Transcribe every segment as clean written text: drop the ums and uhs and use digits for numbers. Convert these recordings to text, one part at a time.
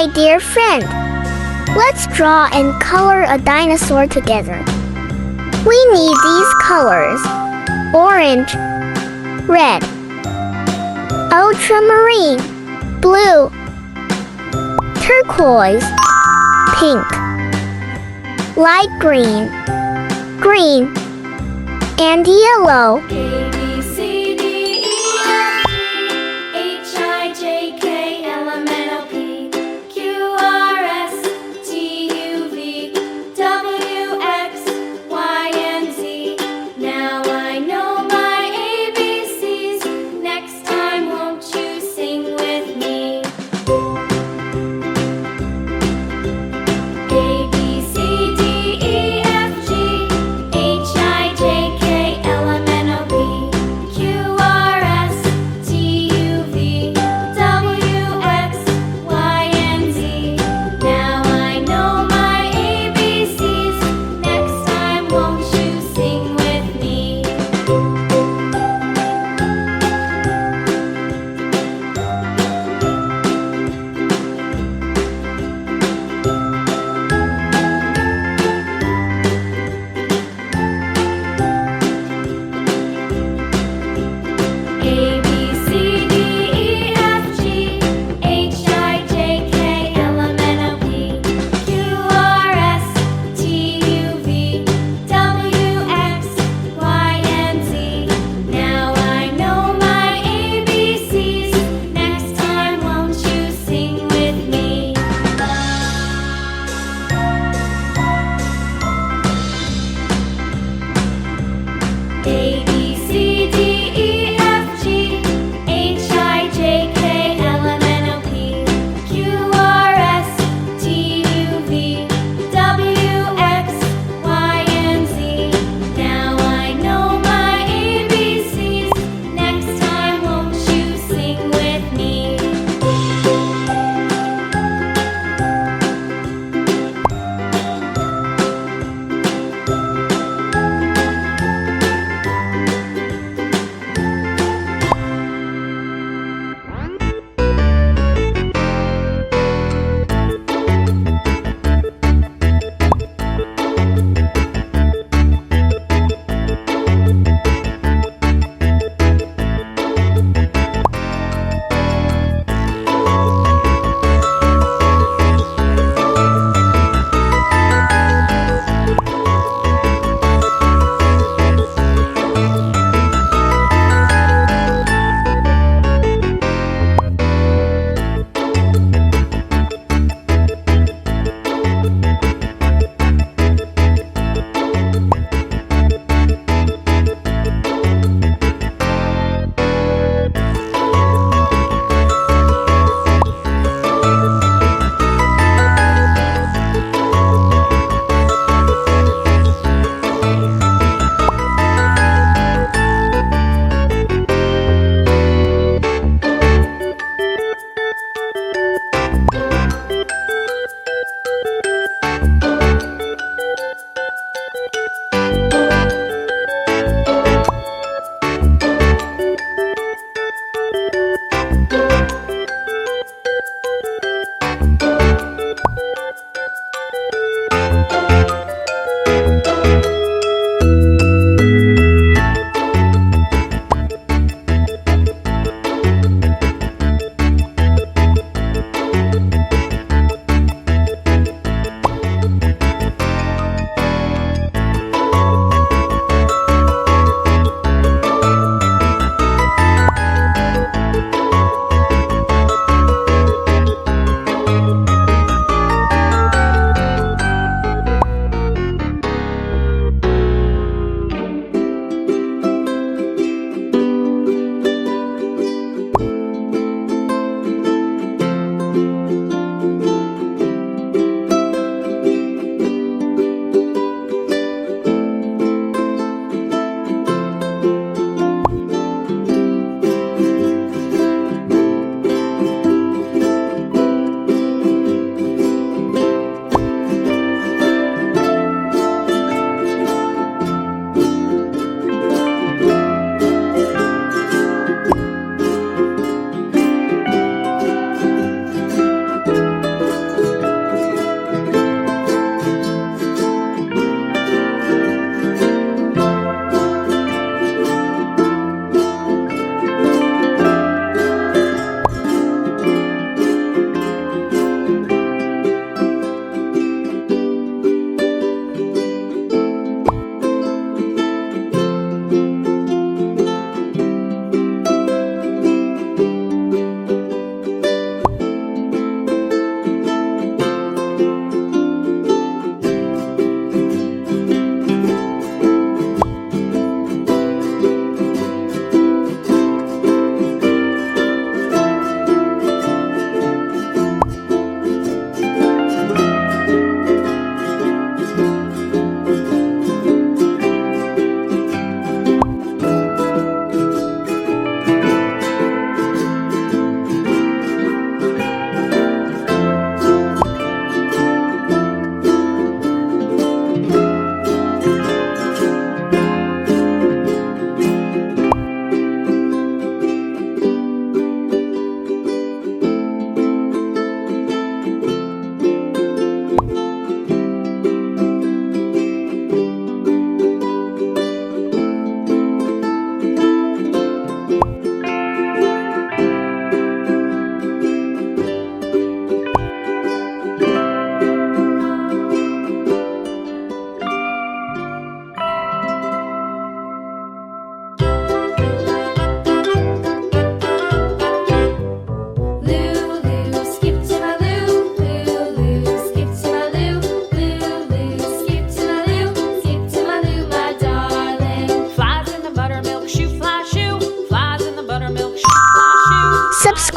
My dear friend, let's draw and color a dinosaur together. We need these colors: orange, red, ultramarine, blue, turquoise, pink, light green, green, and yellow. A, B, C, D, E, F, G, H, I, J, K, L, M, N, O, P, Q, R, S, T, U, V, W, X, Y, and Z. Now I know my ABCs. Next time, won't you sing with me? A, B, C, D, E, F, G, H, I, J, K, L, M, N, O, P,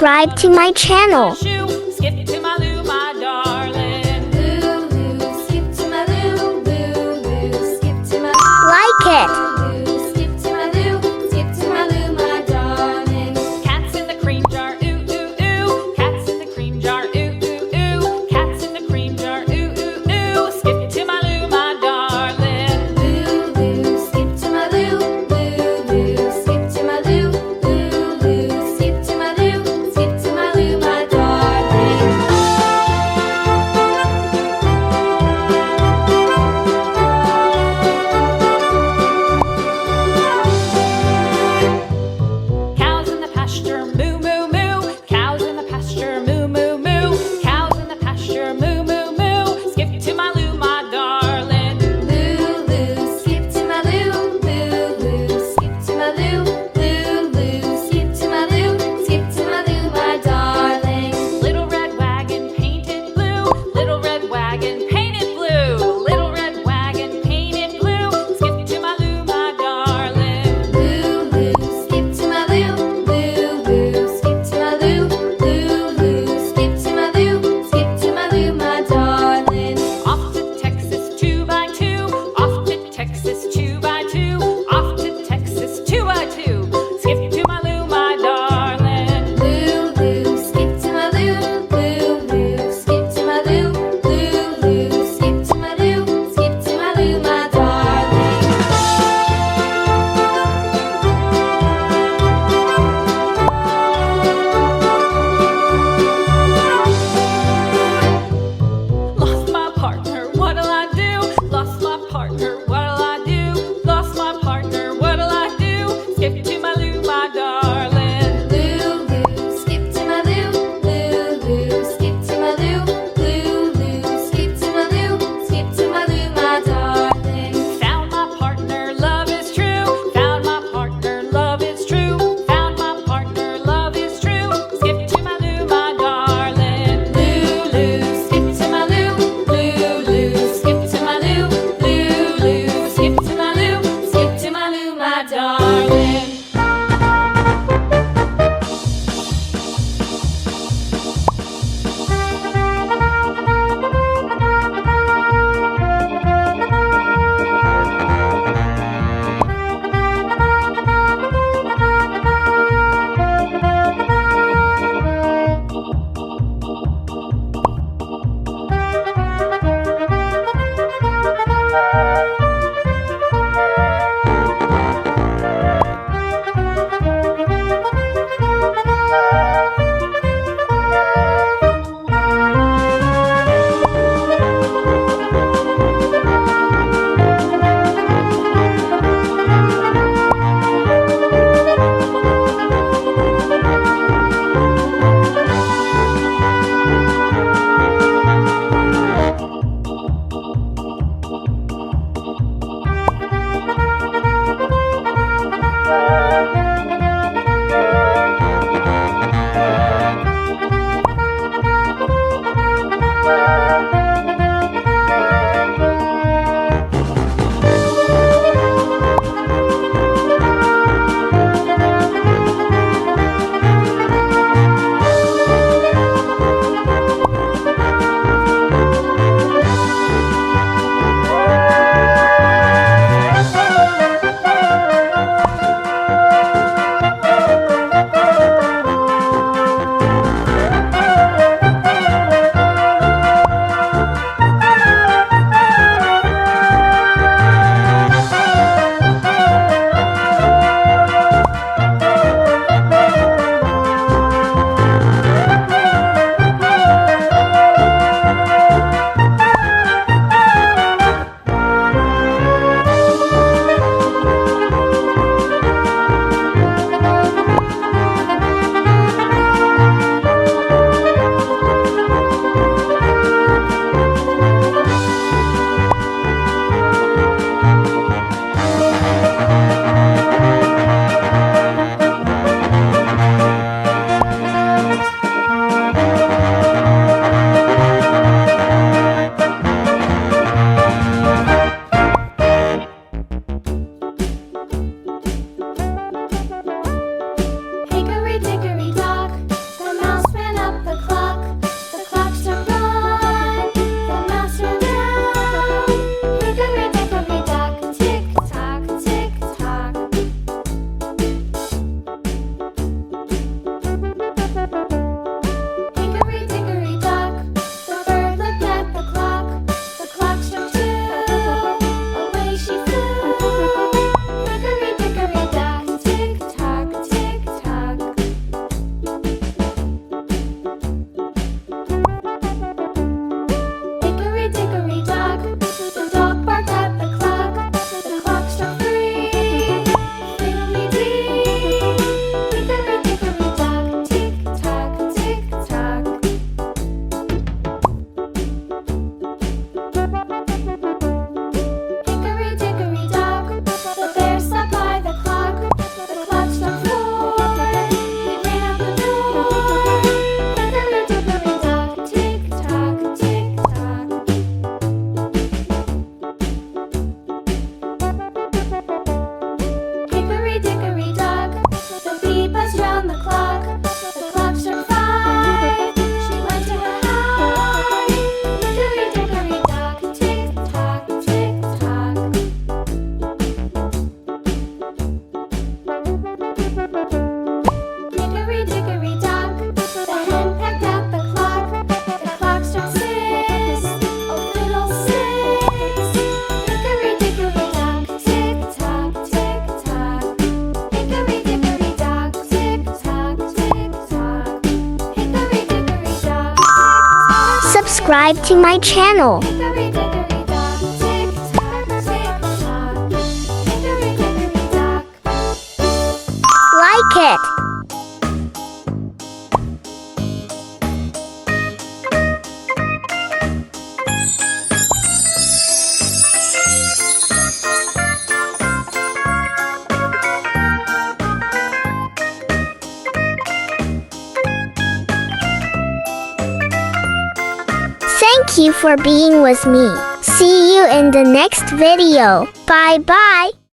subscribe to my channel. Skip to my Lou, my darling. Lulu, skip to my Lou, Lulu, skip to my Lou. Like it. Lulu, skip to my Lou, skip to my Lou, my darling. Cats in the cream jar, ooh, ooh, ooh. Cats in the cream jar, ooh, ooh, ooh. Cats in the cream jar, ooh, ooh, ooh. Skip to my Lou, my darling. Lulu, skip to my Lou, Lulu, skip to my Lou, Lulu, skip to my Lou, skip to my Lou, my darling. subscribe to my channel. Hickory dickory dock, tick tock, tick tock. Hickory dickory dock. Like it. Thank you for being with me. See you in the next video. Bye bye.